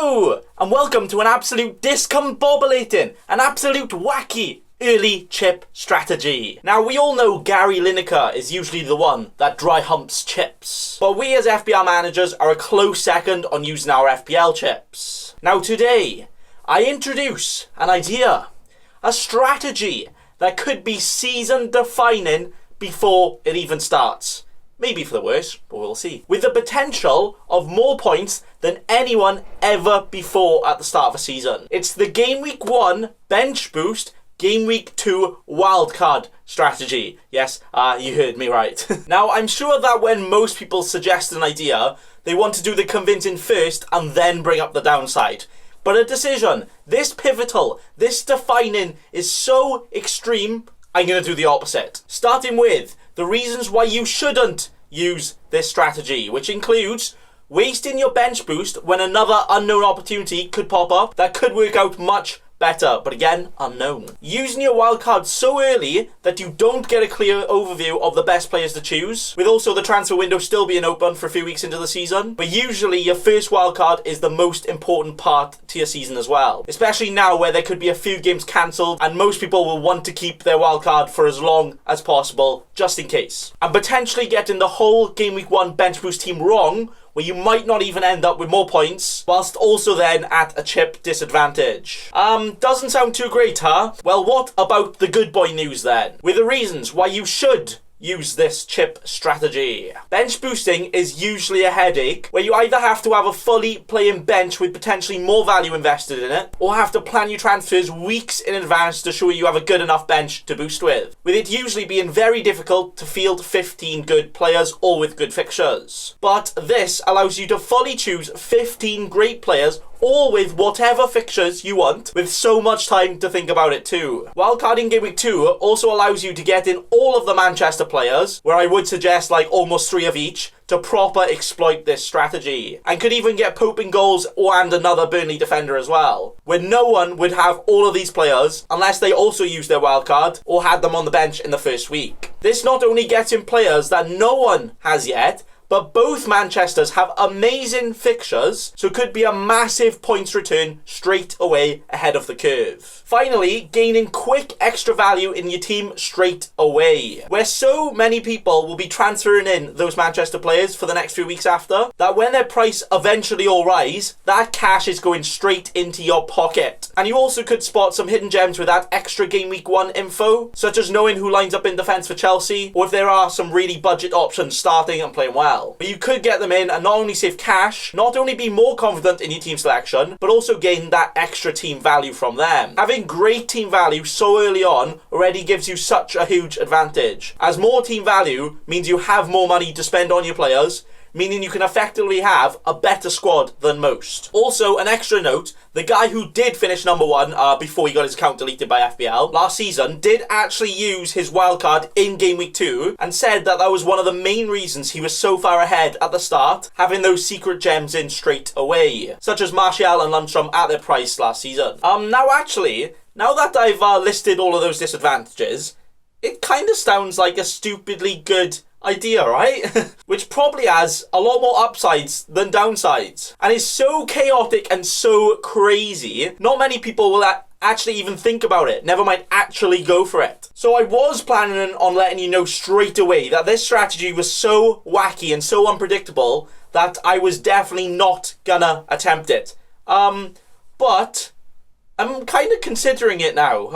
Hello, and welcome to an absolute discombobulating, an absolute wacky early chip strategy. Now, we all know Gary Lineker is usually the one that dry humps chips, but we as FPL managers are a close second on using our FPL chips. Now today, I introduce an idea, a strategy that could be season defining before it even starts. Maybe for the worse, but we'll see. With the potential of more points than anyone ever before at the start of a season. It's the Gameweek 1 bench boost, Gameweek 2 wildcard strategy. Yes, you heard me right. Now, I'm sure that when most people suggest an idea, they want to do the convincing first and then bring up the downside. But a decision this pivotal, this defining, is so extreme, I'm going to do the opposite. Starting with the reasons why you shouldn't use this strategy, which includes wasting your bench boost when another unknown opportunity could pop up that could work out much better, but again, unknown. Using your wildcard so early that you don't get a clear overview of the best players to choose, with also the transfer window still being open for a few weeks into the season. But usually your first wildcard is the most important part to your season as well. Especially now where there could be a few games cancelled and most people will want to keep their wildcard for as long as possible, just in case. And potentially getting the whole Game Week 1 bench boost team wrong, where you might not even end up with more points, whilst also then at a chip disadvantage. Doesn't sound too great, huh? Well, what about the good boy news then? With the reasons why you should use this chip strategy. Bench boosting is usually a headache where you either have to have a fully playing bench with potentially more value invested in it, or have to plan your transfers weeks in advance to show you have a good enough bench to boost with it usually being very difficult to field 15 good players or with good fixtures. But this allows you to fully choose 15 great players or with whatever fixtures you want, with so much time to think about it too. Wildcarding Game Week 2 also allows you to get in all of the Manchester players, where I would suggest like almost 3 of each, to proper exploit this strategy. And could even get Pope in goals and another Burnley defender as well, where no one would have all of these players unless they also used their wildcard or had them on the bench in the first week. This not only gets in players that no one has yet, but both Manchesters have amazing fixtures, so could be a massive points return straight away ahead of the curve. Finally, gaining quick extra value in your team straight away, where so many people will be transferring in those Manchester players for the next few weeks after, that when their price eventually all rise, that cash is going straight into your pocket. And you also could spot some hidden gems with that extra Game Week 1 info, such as knowing who lines up in defence for Chelsea, or if there are some really budget options starting and playing well. But you could get them in and not only save cash, not only be more confident in your team selection, but also gain that extra team value from them. Having great team value so early on already gives you such a huge advantage, as more team value means you have more money to spend on your players, meaning you can effectively have a better squad than most. Also, an extra note, the guy who did finish number 1 before he got his account deleted by FPL last season did actually use his wildcard in Game Week 2 and said that was one of the main reasons he was so far ahead at the start, having those secret gems in straight away, such as Martial and Lundstrom at their price last season. Now that I've listed all of those disadvantages, it kind of sounds like a stupidly good idea, right? Which probably has a lot more upsides than downsides, and is so chaotic and so crazy, not many people will actually even think about it, never mind actually go for it. So I was planning on letting you know straight away that this strategy was so wacky and so unpredictable that I was definitely not gonna attempt it. But I'm kind of considering it now.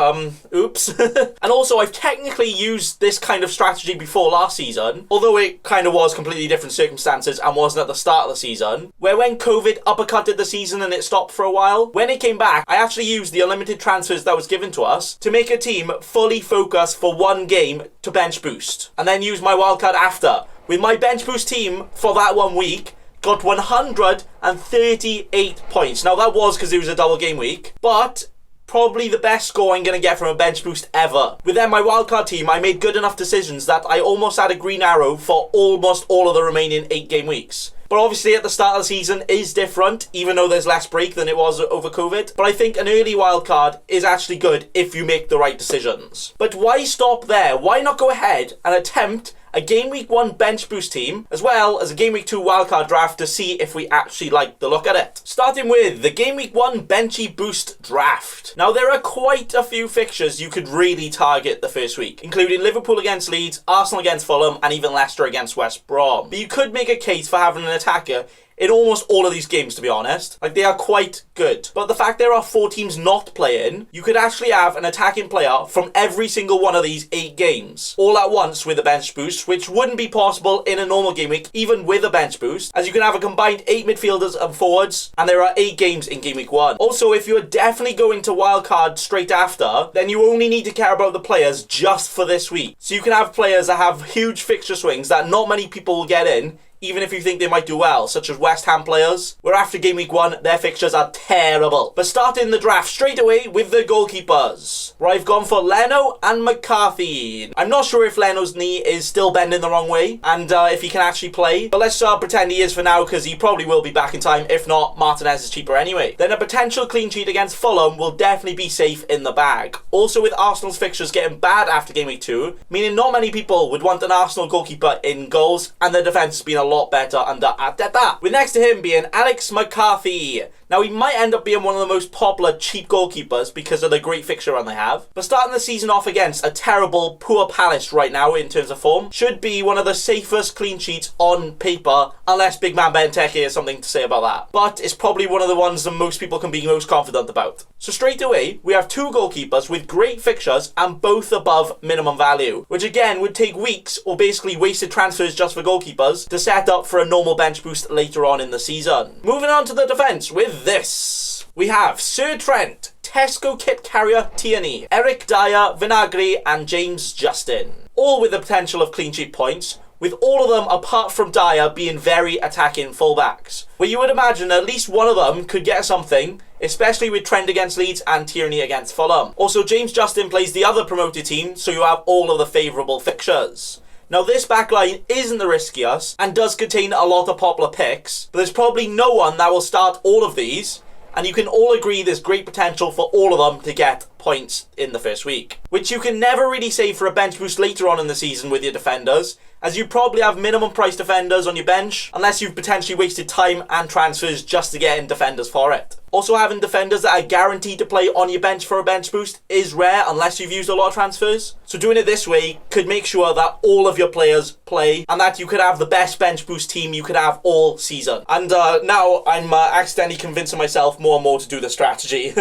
Oops. And also, I've technically used this kind of strategy before last season, although it kind of was completely different circumstances and wasn't at the start of the season, where when COVID uppercutted the season and it stopped for a while, when it came back, I actually used the unlimited transfers that was given to us to make a team fully focused for one game to bench boost, and then use my wildcard after. With my bench boost team for that 1 week, got 138 points. Now that was because it was a double game week, but probably the best score I'm going to get from a bench boost ever. With then my wildcard team, I made good enough decisions that I almost had a green arrow for almost all of the remaining 8 game weeks. But obviously at the start of the season is different, even though there's less break than it was over COVID. But I think an early wildcard is actually good if you make the right decisions. But why stop there? Why not go ahead and attempt a Game Week 1 bench boost team, as well as a Game Week 2 wildcard draft to see if we actually like the look at it. Starting with the Game Week 1 Benchy Boost Draft. Now, there are quite a few fixtures you could really target the first week, including Liverpool against Leeds, Arsenal against Fulham, and even Leicester against West Brom. But you could make a case for having an attacker in almost all of these games, to be honest. Like, they are quite good. But the fact there are 4 teams not playing, you could actually have an attacking player from every single one of these 8 games, all at once with a bench boost, which wouldn't be possible in a normal game week, even with a bench boost, as you can have a combined 8 midfielders and forwards, and there are 8 games in Game Week 1. Also, if you are definitely going to wildcard straight after, then you only need to care about the players just for this week. So you can have players that have huge fixture swings that not many people will get in, even if you think they might do well, such as West Ham players, where after Game Week 1, their fixtures are terrible. But starting the draft straight away with the goalkeepers, where I've gone for Leno and McCarthy. I'm not sure if Leno's knee is still bending the wrong way, and if he can actually play, but let's pretend he is for now, because he probably will be back in time. If not, Martinez is cheaper anyway. Then a potential clean sheet against Fulham will definitely be safe in the bag. Also, with Arsenal's fixtures getting bad after Game Week 2, meaning not many people would want an Arsenal goalkeeper in goals, and their defence has been a lot better under Arteta, with next to him being Alex McCarthy. Now, he might end up being one of the most popular cheap goalkeepers because of the great fixture run they have, but starting the season off against a terrible, poor Palace right now in terms of form should be one of the safest clean sheets on paper, unless big man Bentchy has something to say about that. But it's probably one of the ones that most people can be most confident about. So straight away, we have 2 goalkeepers with great fixtures and both above minimum value, which again would take weeks or basically wasted transfers just for goalkeepers to set up for a normal bench boost later on in the season. Moving on to the defence with this. We have Sir Trent, Tesco kit carrier Tierney, Eric Dyer, Vinagre, and James Justin. All with the potential of clean sheet points, with all of them apart from Dyer being very attacking fullbacks, where you would imagine at least one of them could get something, especially with Trent against Leeds and Tierney against Fulham. Also, James Justin plays the other promoted team, so you have all of the favourable fixtures. Now, this backline isn't the riskiest and does contain a lot of popular picks, but there's probably no one that will start all of these, and you can all agree there's great potential for all of them to get points in the first week, which you can never really say for a bench boost later on in the season with your defenders, as you probably have minimum price defenders on your bench, unless you've potentially wasted time and transfers just to get in defenders for it. Also, having defenders that are guaranteed to play on your bench for a bench boost is rare unless you've used a lot of transfers. So doing it this way could make sure that all of your players play and that you could have the best bench boost team you could have all season. And now I'm accidentally convincing myself more and more to do the strategy.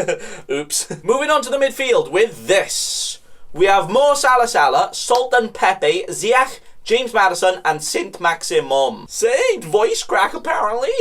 Oops. Moving on to the midfield with this. We have Mo Salah, Sultan Pepe, Ziyech, James Madison, and Saint Maximum. Saint voice crack, apparently.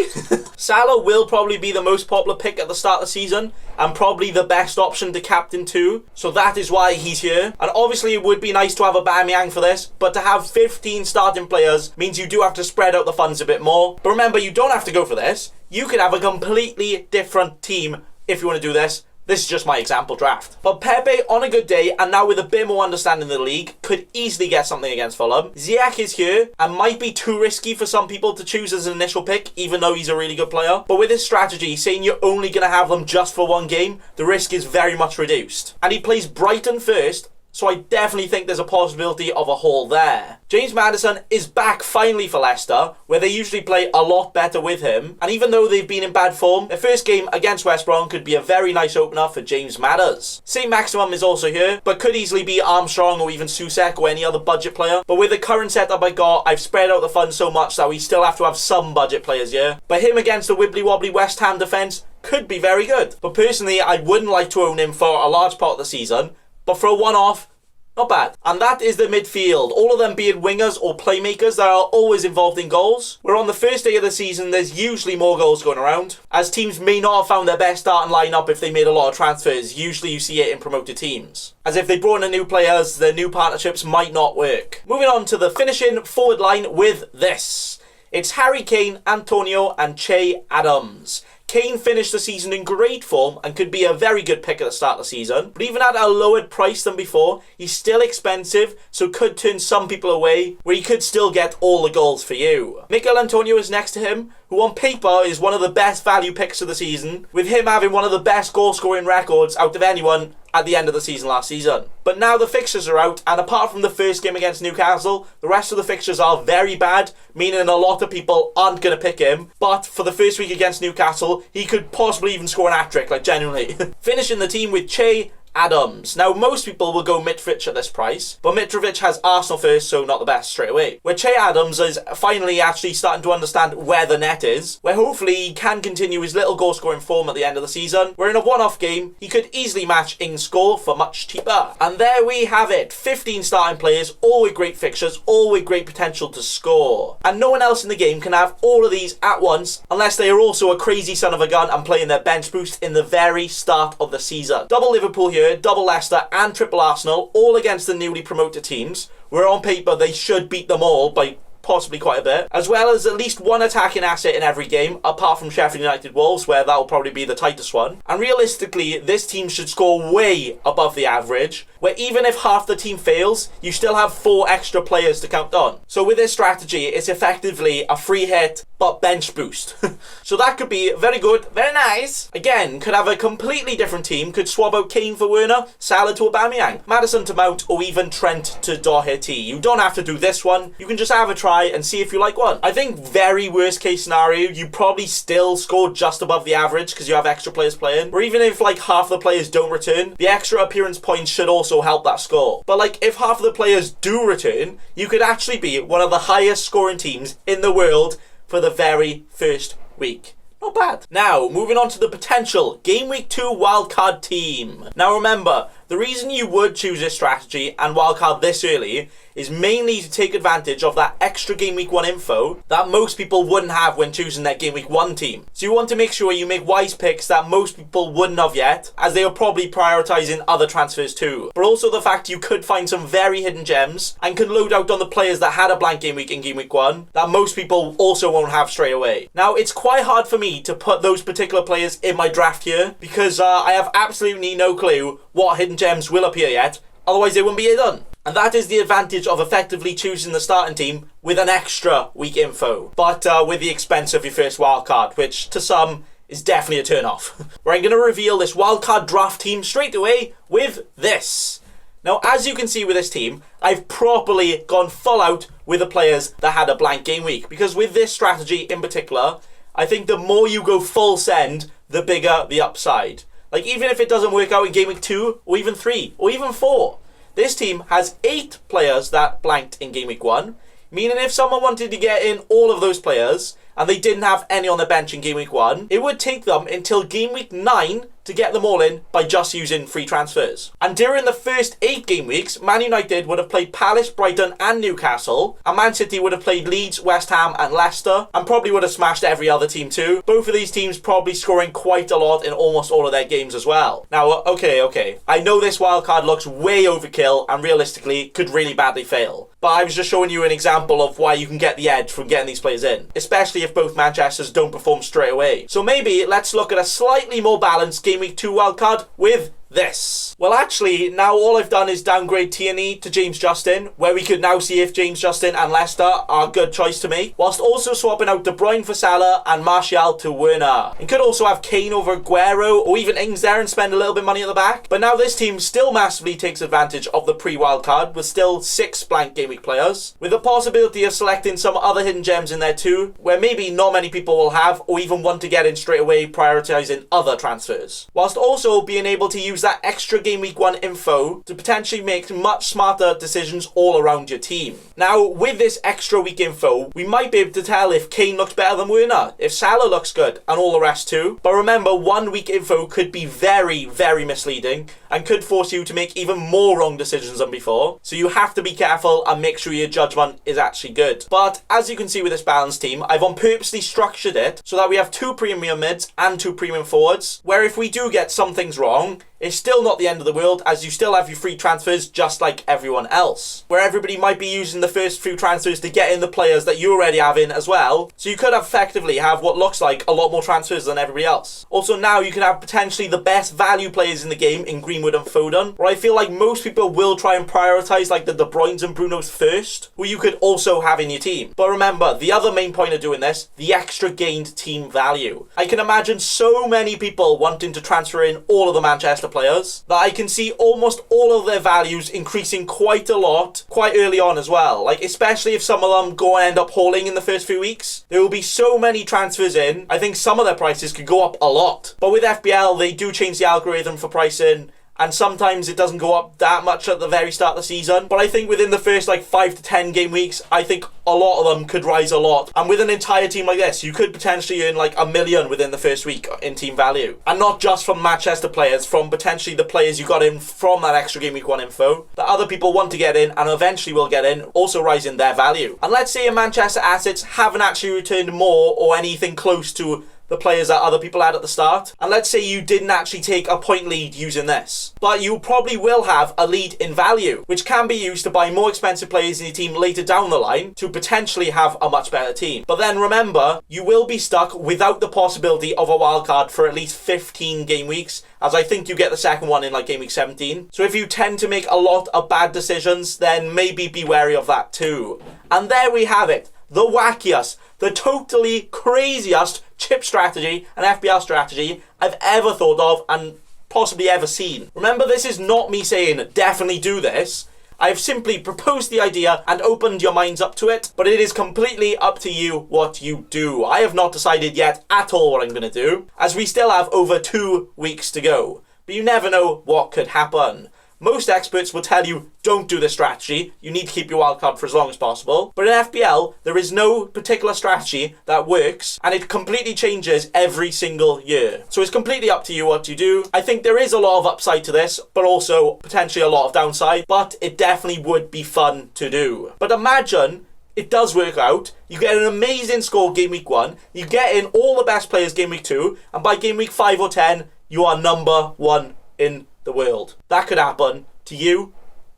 Salah will probably be the most popular pick at the start of the season, and probably the best option to captain too, so that is why he's here. And obviously it would be nice to have a Aubameyang for this, but to have 15 starting players means you do have to spread out the funds a bit more. But remember, you don't have to go for this. You could have a completely different team if you want to do this. This is just my example draft. But Pepe, on a good day, and now with a bit more understanding of the league, could easily get something against Fulham. Ziyech is here, and might be too risky for some people to choose as an initial pick, even though he's a really good player. But with this strategy, saying you're only going to have them just for one game, the risk is very much reduced. And he plays Brighton first, so I definitely think there's a possibility of a haul there. James Madison is back finally for Leicester, where they usually play a lot better with him. And even though they've been in bad form, their first game against West Brom could be a very nice opener for James Madders. Saint Maximum is also here, but could easily be Armstrong or even Susek or any other budget player. But with the current setup I got, I've spread out the funds so much that we still have to have some budget players here. But him against the wibbly-wobbly West Ham defence could be very good. But personally, I wouldn't like to own him for a large part of the season. But for a one-off, not bad. And that is the midfield, all of them being wingers or playmakers that are always involved in goals. Where on the first day of the season, there's usually more goals going around, as teams may not have found their best starting lineup if they made a lot of transfers. Usually you see it in promoted teams, as if they brought in new players, their new partnerships might not work. Moving on to the finishing forward line with this. It's Harry Kane, Antonio, and Che Adams. Kane finished the season in great form and could be a very good pick at the start of the season, but even at a lowered price than before, he's still expensive, so could turn some people away, where he could still get all the goals for you. Mikel Antonio is next to him, who on paper is one of the best value picks of the season, with him having one of the best goal-scoring records out of anyone at the end of the season last season. But now the fixtures are out, and apart from the first game against Newcastle, the rest of the fixtures are very bad, meaning a lot of people aren't going to pick him. But for the first week against Newcastle, he could possibly even score an hat-trick, like genuinely. Finishing the team with Che Adams. Now, most people will go Mitrovic at this price, but Mitrovic has Arsenal first, so not the best straight away. Where Che Adams is finally actually starting to understand where the net is, where hopefully he can continue his little goal-scoring form at the end of the season, where in a one-off game, he could easily match Ings' score for much cheaper. And there we have it, 15 starting players, all with great fixtures, all with great potential to score. And no one else in the game can have all of these at once, unless they are also a crazy son of a gun and playing their bench boost in the very start of the season. Double Liverpool here, double Leicester and triple Arsenal, all against the newly promoted teams, where on paper they should beat them all by possibly quite a bit, as well as at least one attacking asset in every game, apart from Sheffield United Wolves, where that will probably be the tightest one. And realistically, this team should score way above the average, where even if half the team fails, you still have 4 extra players to count on. So with this strategy, it's effectively a free hit, but bench boost. So that could be very good, very nice. Again, could have a completely different team, could swap out Kane for Werner, Salah to Aubameyang, Madison to Mount, or even Trent to Doherty. You don't have to do this one, you can just have a try and see if you like one. I think very worst case scenario, you probably still score just above the average because you have extra players playing, or even if like half the players don't return, the extra appearance points should also help that score. But like if half of the players do return, you could actually be one of the highest scoring teams in the world for the very first week. Not bad. Now, moving on to the potential Game Week 2 wildcard team. Now remember, the reason you would choose this strategy and wildcard this early is mainly to take advantage of that extra Game Week 1 info that most people wouldn't have when choosing their Game Week 1 team. So you want to make sure you make wise picks that most people wouldn't have yet, as they are probably prioritising other transfers too. But also the fact you could find some very hidden gems and can load out on the players that had a blank Game Week in Game Week 1 that most people also won't have straight away. Now, it's quite hard for me to put those particular players in my draft here because I have absolutely no clue what hidden gems will appear yet, otherwise they wouldn't be done. And that is the advantage of effectively choosing the starting team with an extra week info, but with the expense of your first wildcard, which to some is definitely a turn off. Where I'm going to reveal this wildcard draft team straight away with this. Now, as you can see with this team, I've properly gone full out with the players that had a blank game week, because with this strategy in particular, I think the more you go full send, the bigger the upside. Like, even if it doesn't work out in Game Week 2, or even 3, or even 4, this team has 8 players that blanked in Game Week 1, meaning if someone wanted to get in all of those players, and they didn't have any on the bench in Game Week 1, it would take them until Game Week 9 to get them all in by just using free transfers. And during the first 8 game weeks, Man United would have played Palace, Brighton and Newcastle, and Man City would have played Leeds, West Ham and Leicester, and probably would have smashed every other team too. Both of these teams probably scoring quite a lot in almost all of their games as well. Now, okay, I know this wildcard looks way overkill and realistically could really badly fail, but I was just showing you an example of why you can get the edge from getting these players in, especially if both Manchesters don't perform straight away. So maybe let's look at a slightly more balanced Game Week 2 wildcard with this. Well, actually, now all I've done is downgrade Tierney to James Justin, where we could now see if James Justin and Leicester are a good choice to make, whilst also swapping out De Bruyne for Salah and Martial to Werner. And could also have Kane over Aguero, or even Ings there and spend a little bit of money at the back. But now this team still massively takes advantage of the pre-wildcard, with still 6 blank game week players, with the possibility of selecting some other hidden gems in there too, where maybe not many people will have, or even want to get in straight away, prioritising other transfers. Whilst also being able to use that extra Game Week 1 info to potentially make much smarter decisions all around your team. Now, with this extra week info, we might be able to tell if Kane looks better than Werner, if Salah looks good, and all the rest too. But remember, 1 week info could be very, very misleading and could force you to make even more wrong decisions than before. So you have to be careful and make sure your judgment is actually good. But as you can see with this balanced team, I've on purposely structured it so that we have 2 premium mids and 2 premium forwards, where if we do get some things wrong, it's still not the end of the world, as you still have your free transfers just like everyone else. Where everybody might be using the first few transfers to get in the players that you already have in as well. So you could effectively have what looks like a lot more transfers than everybody else. Also now you can have potentially the best value players in the game in Greenwood and Foden, where I feel like most people will try and prioritise like the De Bruynes and Brunos first, who you could also have in your team. But remember, the other main point of doing this, the extra gained team value. I can imagine so many people wanting to transfer in all of the Manchester players that I can see almost all of their values increasing quite a lot quite early on as well. Like especially if some of them go and end up hauling in the first few weeks. There will be so many transfers in, I think some of their prices could go up a lot. But with FPL, they do change the algorithm for pricing, and sometimes it doesn't go up that much at the very start of the season. But I think within the first like 5 to 10 game weeks, I think a lot of them could rise a lot. And with an entire team like this, you could potentially earn like $1 million within the first week in team value. And not just from Manchester players, from potentially the players you got in from that extra game week 1 info that other people want to get in and eventually will get in, also rising their value. And let's say your Manchester assets haven't actually returned more or anything close to the players that other people had at the start. And let's say you didn't actually take a point lead using this, but you probably will have a lead in value, which can be used to buy more expensive players in your team later down the line to potentially have a much better team. But then remember, you will be stuck without the possibility of a wildcard for at least 15 game weeks, as I think you get the second one in like game week 17. So if you tend to make a lot of bad decisions, then maybe be wary of that too. And there we have it. The wackiest, the totally craziest chip strategy and FPL strategy I've ever thought of and possibly ever seen. Remember, this is not me saying definitely do this. I've simply proposed the idea and opened your minds up to it, but it is completely up to you what you do. I have not decided yet at all what I'm going to do, as we still have over 2 weeks to go. But you never know what could happen. Most experts will tell you, don't do this strategy, you need to keep your wildcard for as long as possible. But in FPL, there is no particular strategy that works, and it completely changes every single year. So it's completely up to you what you do. I think there is a lot of upside to this, but also potentially a lot of downside, but it definitely would be fun to do. But imagine it does work out, you get an amazing score game week 1, you get in all the best players game week 2, and by game week 5 or 10, you are number 1 in the world. That could happen to you,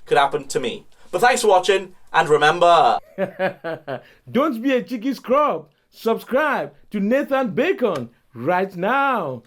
could happen to me. But thanks for watching, and remember, don't be a cheeky scrub. Subscribe to Nathan Bacon right now.